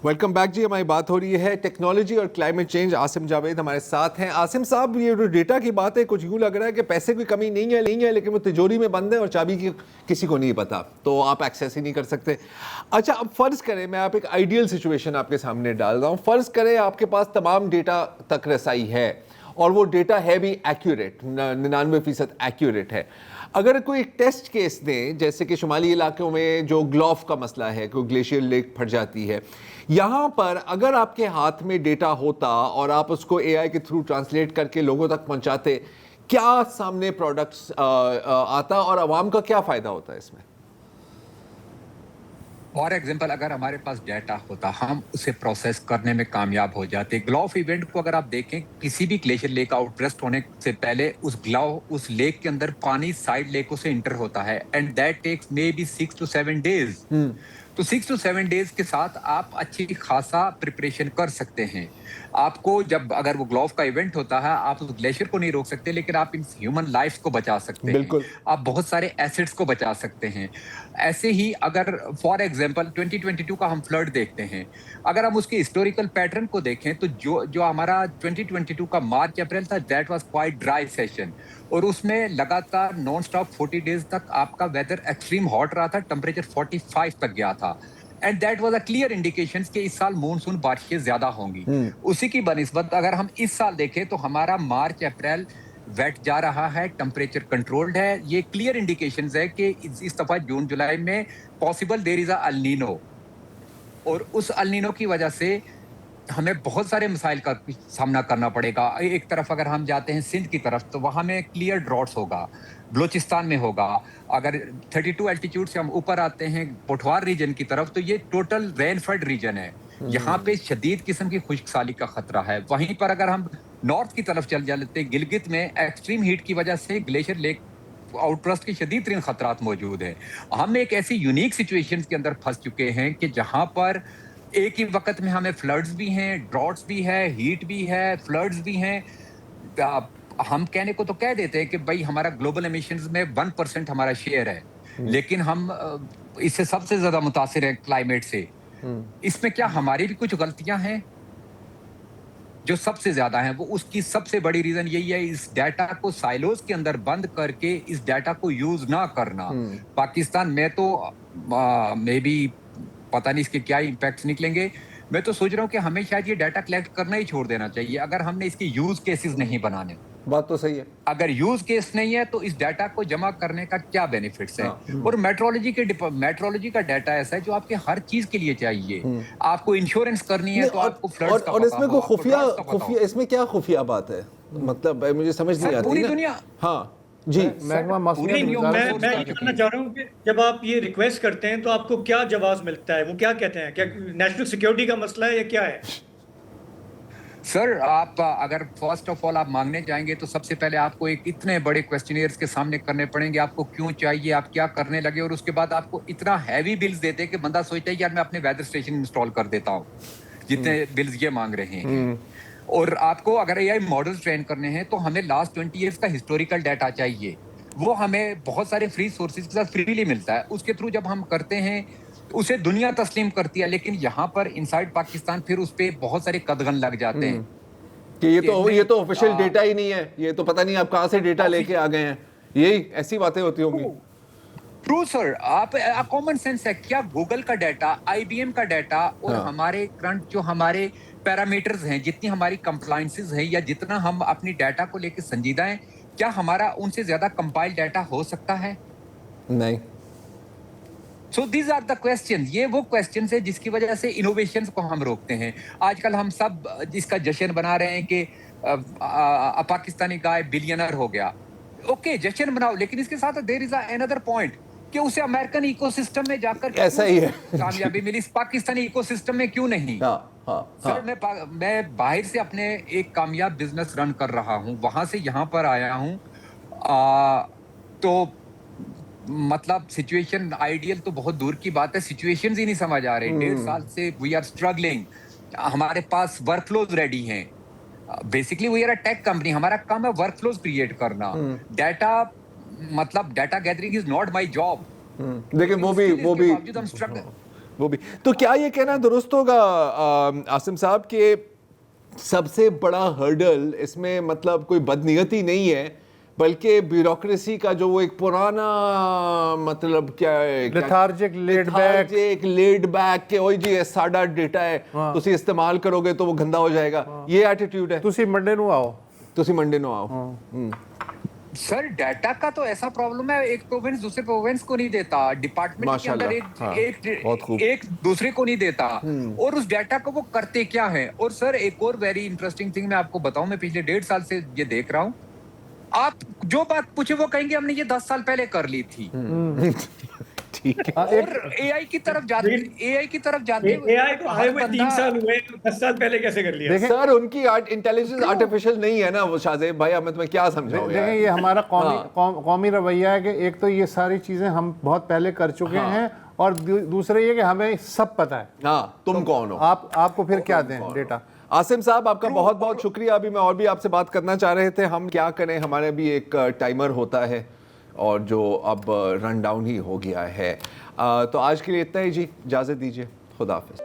Welcome back जी। हमारी बात हो रही है टेक्नोलॉजी और क्लाइमेट चेंज। आसिम जावेद हमारे साथ हैं। आसिम साहब, ये जो डेटा की बात है, कुछ यूँ लग रहा है कि पैसे की कमी नहीं है, लेकिन वो तिजोरी में बंद है और चाबी की किसी को नहीं पता, तो आप एक्सेस ही नहीं कर सकते। अच्छा, अब फ़र्ज़ करें, मैं आप एक आइडियल सिचुएशन आपके सामने डाल रहा हूँ। फ़र्ज़ करें आपके पास तमाम डेटा तक रसाई है और वो डेटा है भी एक्यूरेट, 99% एक्यूरेट है। अगर कोई टेस्ट केस दें, जैसे कि शुमाली इलाकों में जो ग्लोफ का मसला है, कोई ग्लेशियर लेक फट जाती है, यहाँ पर अगर आपके हाथ में डेटा होता और आप उसको एआई के थ्रू ट्रांसलेट करके लोगों तक पहुँचाते, क्या सामने प्रोडक्ट्स आता और आवाम का क्या फ़ायदा होता है इसमें? फॉर एग्जाम्पल, अगर हमारे पास डाटा होता, हम उसे प्रोसेस करने में कामयाब हो जाते। ग्लोव इवेंट को अगर आप देखें, किसी भी ग्लेशियर लेक आउटब्रस्ट होने से पहले उस लेक के अंदर पानी साइड लेकों से इंटर होता है, and that takes may be 6 to 7 days. तो 6 to 7 डेज के साथ आप अच्छी खासा प्रिपरेशन कर सकते हैं। आपको जब अगर वो ग्लोव का इवेंट होता है, आप उस ग्लेशियर को नहीं रोक सकते, लेकिन आप इन ह्यूमन लाइफ को बचा सकते हैं, आप बहुत सारे एसेट्स को बचा सकते हैं। ऐसे ही अगर फॉर एग्जांपल 2022 का हम फ्लड देखते हैं, अगर हम उसके हिस्टोरिकल पैटर्न को देखें, तो जो हमारा 2022 का मार्च अप्रैल था, that was quite dry session, और उसमें लगातार नॉन स्टॉप 40 डेज तक आपका वेदर एक्सट्रीम हॉट रहा था, टेम्परेचर 45 तक गया था, and that was a clear indication कि इस साल मानसून बारिशें ज्यादा होंगी। उसी की बनिस्बत अगर हम इस साल देखें, तो हमारा मार्च अप्रैल वेट जा रहा है, टेम्परेचर कंट्रोल्ड है। ये क्लियर इंडिकेशंस है कि इस दफा जून जुलाई में possible there is a El Nino, और उस अल नीनो की वजह से हमें बहुत सारे मसाइल का सामना करना पड़ेगा। एक तरफ अगर हम जाते हैं सिंध की तरफ, तो वहां में क्लियर ड्रॉट्स होगा, बलोचिस्तान में होगा। अगर 32 एल्टीट्यूड से हम ऊपर आते हैं पोठवार रीजन की तरफ, तो ये टोटल रेनफेड रीजन है, यहाँ पे शदीद किस्म की खुश्कसाली का खतरा है। वहीं पर अगर हम नॉर्थ की तरफ चल जाते हैं, गिलगित में एक्सट्रीम हीट की वजह से ग्लेशियर लेक आउटब्रस्ट की शदीद तरीन खतरात मौजूद है। हम एक ऐसी यूनिक सिचुएशन के अंदर फंस चुके हैं कि जहां पर एक ही वक्त में हमें फ्लड्स भी हैं, ड्रॉट्स भी है, हीट भी है, फ्लड्स भी हैं। हम कहने को तो कह देते हैं कि भाई हमारा ग्लोबल एमिशंस में 1% हमारा शेयर है, लेकिन हम इससे सबसे ज्यादा मुतासिर है क्लाइमेट से। इसमें क्या हमारी भी कुछ गलतियां हैं? जो सबसे ज्यादा है वो, उसकी सबसे बड़ी रीजन यही है, इस डाटा को साइलोज के अंदर बंद करके इस डाटा को यूज ना करना। पाकिस्तान में तो मे बी पता नहीं इसके क्या इम्पैक्ट्स निकलेंगे। मैं तो सोच रहा हूँ कि हमें शायद ये डाटा कलेक्ट करना ही छोड़ देना चाहिए, अगर हमने इसके यूज केसेस नहीं बनाने। बात तो सही है। अगर यूज केस नहीं है, तो इस डाटा को जमा करने का क्या बेनिफिट्स है? और मेट्रोलॉजी का डाटा ऐसा है जो आपके हर चीज के लिए चाहिए। आपको इंश्योरेंस करनी है, तो आपको फ्लड्स का और इसमें कोई खुफिया, इसमें क्या खुफिया बात है? मतलब मुझे समझ नहीं आती पूरी दुनिया। हाँ जी, मैं जानना चाह रहा हूँ कि जब आप ये रिक्वेस्ट करते हैं तो आपको क्या जवाब मिलता है? वो क्या कहते हैं? क्या नेशनल सिक्योरिटी का मसला है या क्या है? सर, आप अगर फर्स्ट ऑफ ऑल आप मांगने जाएंगे, तो सबसे पहले आपको एक इतने बड़े क्वेश्चनियर्स के सामने करने पड़ेंगे, आपको क्यों चाहिए, आप क्या करने लगे, और उसके बाद आपको इतना हैवी बिल्स देते हैं कि बंदा सोचता है यार मैं अपने वेदर स्टेशन इंस्टॉल कर देता हूँ, जितने बिल्स ये मांग रहे हैं। और आपको अगर एआई मॉडल्स ट्रेन करने हैं, तो हमें लास्ट 20 ईयर्स का हिस्टोरिकल डाटा चाहिए। वो हमें बहुत सारे फ्री सोर्सेज के साथ फ्रीली मिलता है। उसके थ्रू जब हम करते हैं, उसे दुनिया तस्लीम करती है, लेकिन यहाँ पर इनसाइड पाकिस्तान फिर उस पे बहुत सारे कदगन लग जाते हैं कि ये तो ऑफिशियल डेटा ही नहीं है, ये तो पता नहीं आप कहाँ से डेटा लेके आ गए हैं, यही ऐसी बातें होती होंगी। ट्रू सर, आप कॉमन सेंस है क्या? गूगल का डाटा, आईबीएम का डाटा, और हमारे करंट जो हमारे पैरामीटर्स हैं, जितनी हमारी कंप्लायंसेस हैं, या जितना हम अपनी डाटा को लेकर संजीदा हैं, क्या हमारा उनसे ज्यादा कंपाइल डाटा हो सकता है? नहीं। So these are the question. ये वो क्वेश्चन है जिसकी वजह से इनोवेशंस को हम रोकते हैं। आजकल हम सब इसका जश्न बना रहे हैं कि पाकिस्तानी गाय बिलियनर हो गया। ओके, जश्न बनाओ, लेकिन इसके साथ देयर इज अनदर पॉइंट कि उसे अमेरिकन इकोसिस्टम में जाकर ऐसा ही है कामयाबी मिली, इस पाकिस्तानी इकोसिस्टम में क्यों नहीं? सर, मैं बाहर से अपने एक कामयाब बिजनेस रन कर रहा हूँ, वहां से यहाँ पर आया हूँ, तो मतलब सिचुएशन आइडियल तो बहुत दूर की बात है, सिचुएशंस ही नहीं समझ आ रही। 1.5 साल से वी आर स्ट्रगलिंग। हमारे पास वर्कफ्लोज रेडी हैं। Basically we are a tech company, हमारा काम है वर्कफ्लोज क्रिएट करना। डाटा मतलब data gathering is not my job. लेकिन वो भी وہ بھی تو کیا یہ کہنا درست ہوگا عاصم صاحب کہ سب سے بڑا ہرڈل اس میں مطلب کوئی بدنیتی نہیں ہے بلکہ بیوروکریسی کا جو وہ ایک پرانا مطلب کیا ہے لیتھارجک لیڈ بیک کہ اوئی جی ساڈا ڈیٹا ہے تسی استعمال کرو گے تو وہ گندا ہو جائے گا, یہ ایٹیٹیوڈ ہے. تسی منڈے نو آؤ سر ڈیٹا کا تو ایسا پرابلم ہے, ایک پروونس دوسرے پروونس کو نہیں دیتا, ڈپارٹمنٹ کے اندر ایک دوسرے کو نہیں دیتا, اور اس ڈیٹا کو وہ کرتے کیا ہیں. اور سر ایک اور ویری انٹرسٹنگ تھنگ میں آپ کو بتاؤں, میں پچھلے 1.5 سال سے یہ دیکھ رہا ہوں, آپ جو بات پوچھے وہ کہیں گے ہم نے یہ 10 سال پہلے کر لی تھی. اور اے آئی کی طرف جاتے اے آئی کو آئے ہوئے 3 سال ہوئے, 10 سال پہلے کیسے کر لیا؟ سر ان کی انٹیلیجنس آرٹیفیشل نہیں ہے نا وہ شاہزیب بھائی, اب میں تمہیں کیا سمجھاؤں. دیکھیں یہ ہمارا قومی رویہ ہے کہ ایک تو یہ ساری چیزیں ہم بہت پہلے کر چکے ہیں, اور دوسرے یہ کہ ہمیں سب پتہ ہے. ہاں تم کون ہو, آپ کو پھر کیا دیں ڈیٹا. عاصم صاحب آپ کا بہت بہت شکریہ. ابھی میں اور بھی آپ سے بات کرنا چاہ رہے تھے, ہم کیا کریں, ہمارے بھی ایک ٹائمر ہوتا ہے اور جو اب رن ڈاؤن ہی ہو گیا ہے. تو آج کے لیے اتنا ہی جی, اجازت دیجیے, خدا حافظ.